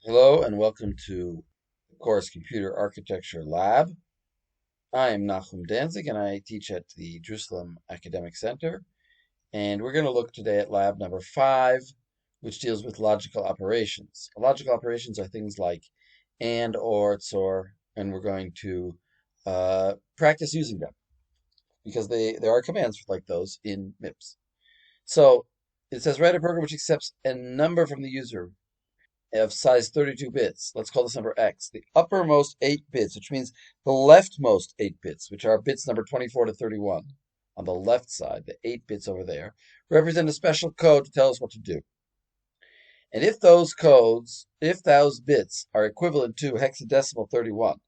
Hello and welcome to the course Computer Architecture Lab. I am Nachum Danzig and I teach at the Jerusalem Academic Center. And we're going to look today at lab number 5, which deals with logical operations. Logical operations are things like and, or, or, and we're going to practice using them because there are commands like those in MIPS. So it says write a program which accepts a number from the user of size 32 bits. Let's call this number x. The uppermost 8 bits, which means the leftmost 8 bits, which are bits number 24 to 31 on the left side, the 8 bits over there, represent a special code to tell us what to do. And if those bits are equivalent to hexadecimal 31,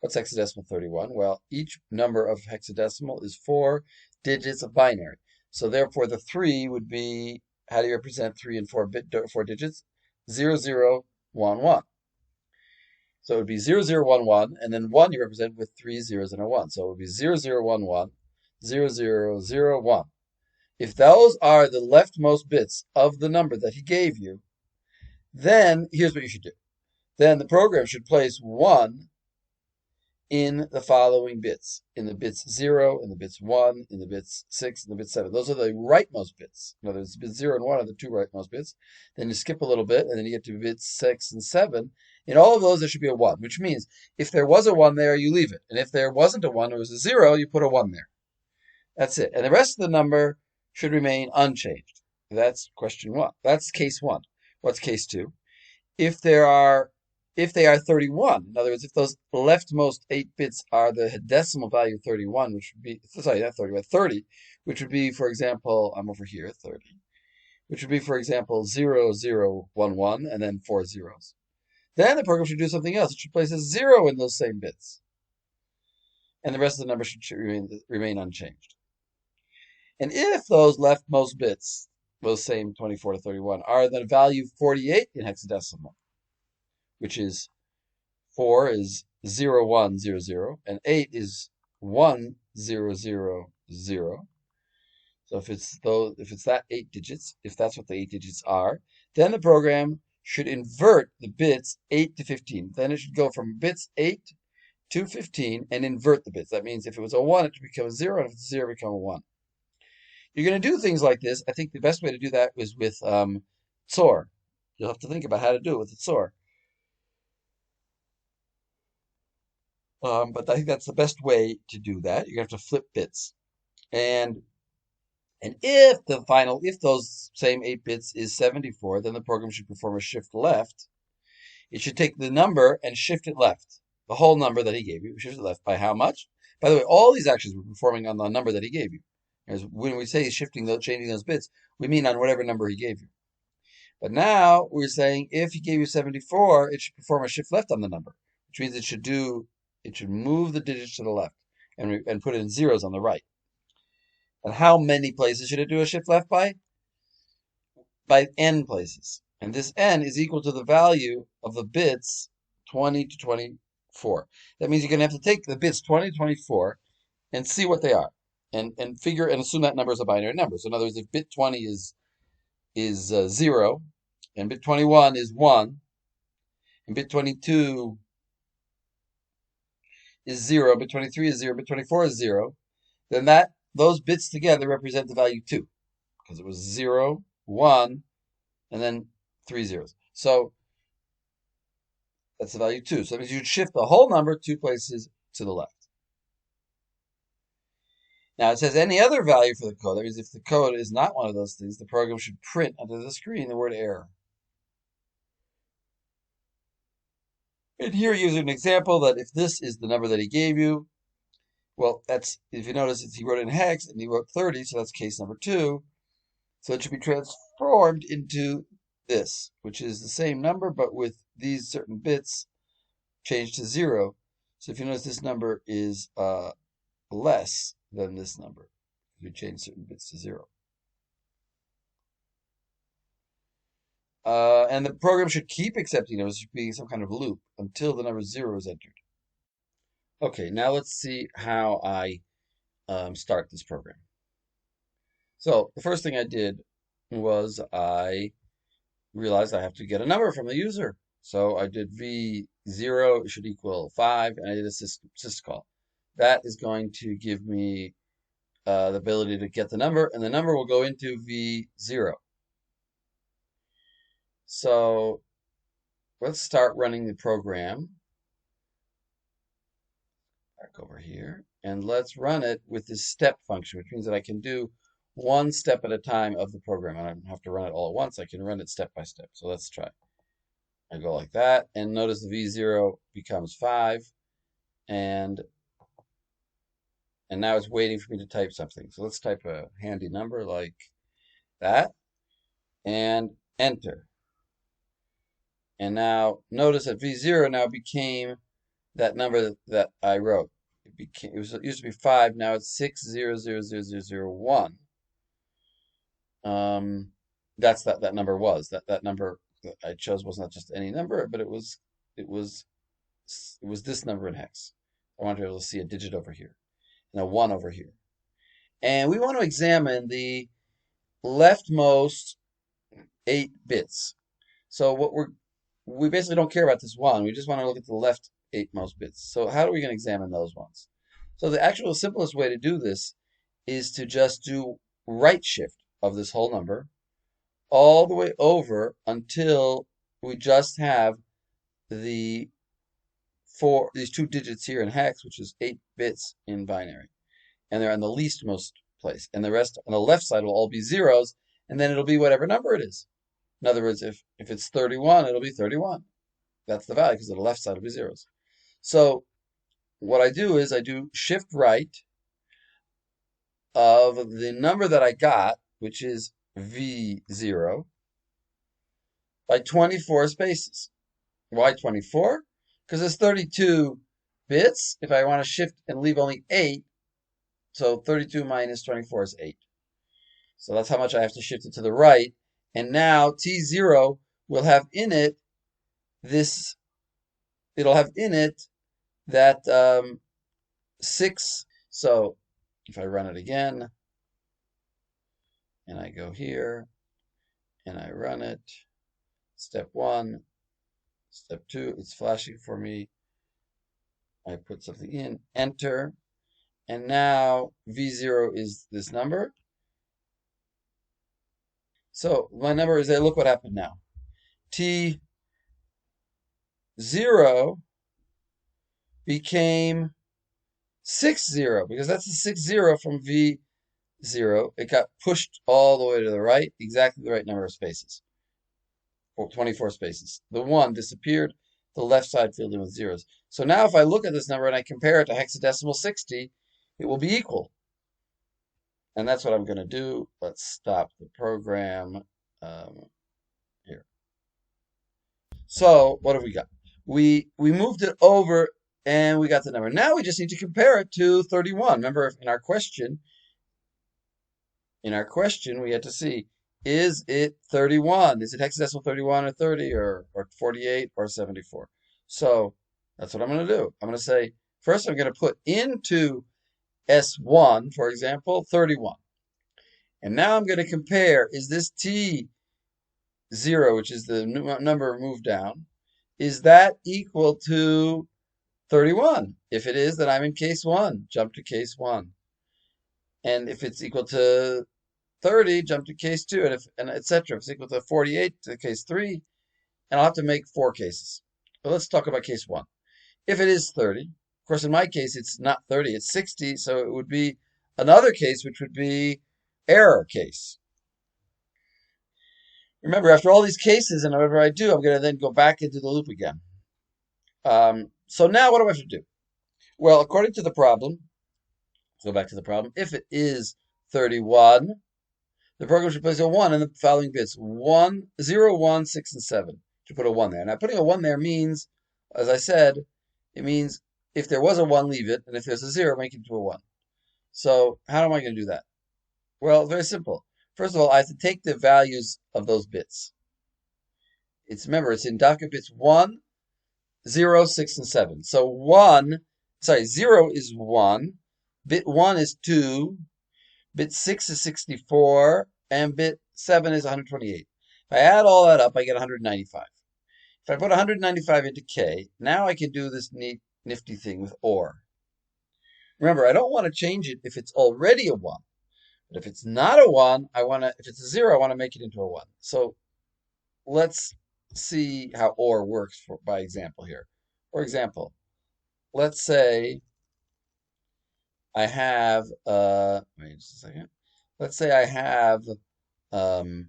what's hexadecimal 31? Well, each number of hexadecimal is 4 digits of binary. So therefore the 3 would be, how do you represent 3 and 4 digits? 0011. So it would be 0011, and then 1 you represent with 3 zeros and a 1. So it would be 0011, 0001. If those are the leftmost bits of the number that he gave you, then here's what you should do. Then the program should place 1 in the following bits. In the bits 0, in the bits 1, in the bits 6, in the bits 7. Those are the rightmost bits. In other words, bits 0 and 1 are the two rightmost bits. Then you skip a little bit, and then you get to bits 6 and 7. In all of those, there should be a 1, which means if there was a 1 there, you leave it. And if there wasn't a 1, it was a 0, you put a 1 there. That's it. And the rest of the number should remain unchanged. That's question 1. That's case 1. What's case 2? If they are 31, in other words, if those leftmost 8 bits are the decimal value 31, which would be, sorry, not 31, 30, which would be, for example, I'm over here, 30, which would be, for example, 0011 and then 4 zeros. Then the program should do something else. It should place a 0 in those same bits. And the rest of the number should remain unchanged. And if those leftmost bits, those same 24 to 31, are the value 48 in hexadecimal, which is 4 is 0100, and 8 is 1000. So if it's that 8 digits, if that's what the 8 digits are, then the program should invert the bits 8 to 15. Then it should go from bits 8 to 15 and invert the bits. That means if it was a 1, it should become a 0, and if it's a 0, it become a 1. You're going to do things like this. I think the best way to do that is with XOR. You'll have to think about how to do it with the XOR. But I think that's the best way to do that. You're going to have to flip bits. And if those same 8 bits is 74, then the program should perform a shift left. It should take the number and shift it left. The whole number that he gave you, shift it left by how much? By the way, all these actions we're performing on the number that he gave you. When we say changing those bits, we mean on whatever number he gave you. But now we're saying if he gave you 74, it should perform a shift left on the number, which means it should move the digits to the left and put it in zeros on the right. And how many places should it do a shift left by? By n places. And this n is equal to the value of the bits 20 to 24. That means you're going to have to take the bits 20 to 24 and see what they are. And figure and assume that number is a binary number. So in other words, if bit 20 is 0, and bit 21 is 1, and bit 22 is 0, bit 23 is 0, bit 24 is 0, then those bits together represent the value 2, because it was 0, 1, and then 3 zeros. So that's the value 2. So that means you'd shift the whole number 2 places to the left. Now it says any other value for the code. That means if the code is not one of those things, the program should print onto the screen the word error. And here he gives you an example that if this is the number that he gave you, well, that's, if you notice, he wrote it in hex and he wrote 30, so that's case number 2. So it should be transformed into this, which is the same number, but with these certain bits changed to 0. So if you notice, this number is less than this number. We change certain bits to 0. And the program should keep accepting numbers, being some kind of loop until the number 0 is entered. Okay, now let's see how I start this program. So the first thing I did was I realized I have to get a number from the user. So I did V0 should equal 5, and I did a syscall. That is going to give me the ability to get the number, and the number will go into V0. So let's start running the program. Back over here, and let's run it with this step function, which means that I can do one step at a time of the program. I don't have to run it all at once. I can run it step by step. So let's try. I go like that, and notice the V0 becomes 5, and now it's waiting for me to type something. So let's type a handy number like that, and enter. And now notice that V0 now became that number that I wrote. It used to be 5, now it's 6000001. That's that number was. That number that I chose was not just any number, but it was this number in hex. I want to be able to see a digit over here and a 1 over here. And we want to examine the leftmost 8 bits. So we basically don't care about this 1. We just want to look at the left 8 most bits. So how are we going to examine those ones? So the actual simplest way to do this is to just do right shift of this whole number all the way over until we just have these 2 digits here in hex, which is 8 bits in binary. And they're on the leastmost place. And the rest on the left side will all be zeros, and then it'll be whatever number it is. In other words, if it's 31, it'll be 31. That's the value because the left side will be zeros. So what I do is I do shift right of the number that I got, which is V0, by 24 spaces. Why 24? Because it's 32 bits. If I want to shift and leave only 8, so 32 minus 24 is 8. So that's how much I have to shift it to the right. And now T0 will have in it it'll have in it that 6. So if I run it again, and I go here, and I run it, step 1, step 2, it's flashing for me. I put something in, enter, and now V0 is this number. So my number is there. Look what happened now. T0 became 60 because that's the 60 from V0. It got pushed all the way to the right, exactly the right number of spaces. 24 spaces. The 1 disappeared. The left side filled in with zeros. So now if I look at this number and I compare it to hexadecimal 60, it will be equal. And that's what I'm going to do. Let's stop the program here. So what have we got? We moved it over and we got the number. Now we just need to compare it to 31. Remember, in our question, we had to see, is it 31? Is it hexadecimal 31 or 30 or 48 or 74? So that's what I'm going to do. I'm going to say, first I'm going to put into S1, for example, 31. And now I'm going to compare, is this T0, which is the number moved down, is that equal to 31? If it is, then I'm in case 1. Jump to case 1. And if it's equal to 30, jump to case 2, and etc. If it's equal to 48, to case 3, and I'll have to make 4 cases. But let's talk about case 1. If it is 30, of course, in my case, it's not 30, it's 60, so it would be another case, which would be error case. Remember, after all these cases, and whatever I do, I'm going to then go back into the loop again. So now what do I have to do? Well, according to the problem, let's go back to the problem. If it is 31, the program should place a 1 in the following bits: 1, 0, 1, 6, and 7. To put a 1 there. Now, putting a 1 there means, as I said, it means if there was a 1, leave it, and if there's a 0, make it into a 1. So how am I going to do that? Well, very simple. First of all, I have to take the values of those bits. Remember, it's in DACA bits 1, 0, 6, and 7. So 0 is 1, bit 1 is 2, bit 6 is 64, and bit 7 is 128. If I add all that up, I get 195. If I put 195 into K, now I can do this neat, nifty thing with OR. Remember, I don't want to change it if it's already a 1. But if it's not a 1, if it's a 0, I want to make it into a 1. So let's see how OR works by example here. For example, let's say I have, wait just a second. Let's say I have 1,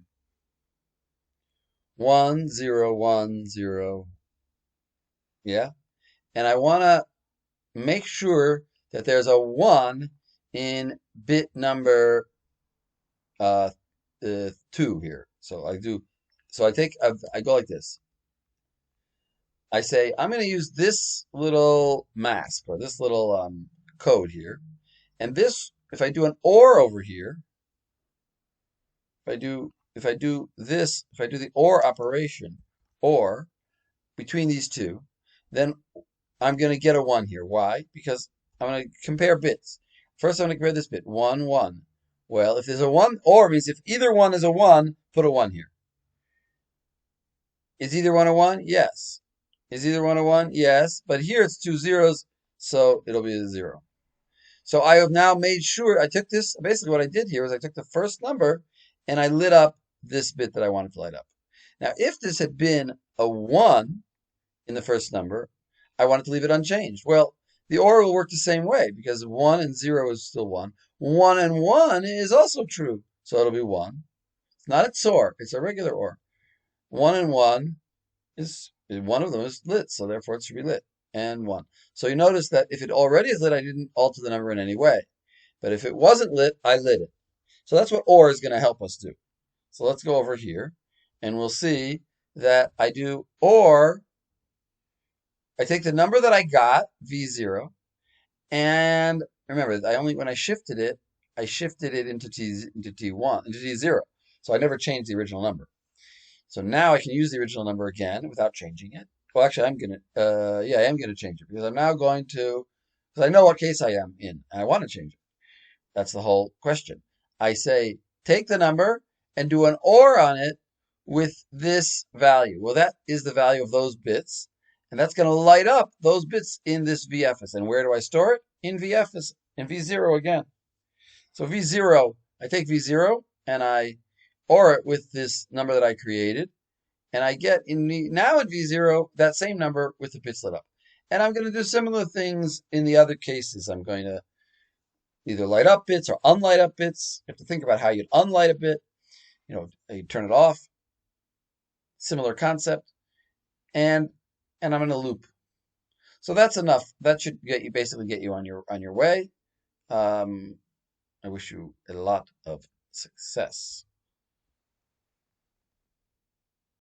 0, 1, 0, yeah? And I want to make sure that there's a 1 in bit number uh, 2 here. So I go like this. I say, I'm going to use this little mask or this little code here. And this, if I do an OR over here, if I do the OR operation, or between these two, then I'm going to get a 1 here. Why? Because I'm going to compare bits. First, I'm going to compare this bit, 1, 1. Well, if there's a 1, OR means if either one is a 1, put a 1 here. Is either one a 1? Yes. Is either one a 1? Yes. But here it's 2 zeros, so it'll be a 0. So I have now made sure, I took this, basically what I did here is I took the first number and I lit up this bit that I wanted to light up. Now, if this had been a 1 in the first number, I wanted to leave it unchanged. Well, the OR will work the same way because 1 and 0 is still 1. 1 and 1 is also true, so it'll be 1. It's not a XOR, it's a regular OR. 1 and 1 is, one of them is lit, so therefore it should be lit. And 1. So you notice that if it already is lit, I didn't alter the number in any way. But if it wasn't lit, I lit it. So that's what OR is going to help us do. So let's go over here, and we'll see that I do OR. I take the number that I got, V0, and remember, when I shifted it into T1, into T0. So I never changed the original number. So now I can use the original number again without changing it. Well, actually, I am going to change it because I'm now going to, because I know what case I am in, and I want to change it. That's the whole question. I say, take the number and do an OR on it with this value. Well, that is the value of those bits, and that's going to light up those bits in this VFS. And where do I store it? In VFS, in V0 again. So V0, I take V0 and I OR it with this number that I created, and I get now in V0 that same number with the bits lit up. And I'm going to do similar things in the other cases. I'm going to either light up bits or unlight up bits. You have to think about how you'd unlight a bit. You turn it off. Similar concept. And I'm going to loop. So that's enough. That should basically get you on your way. I wish you a lot of success.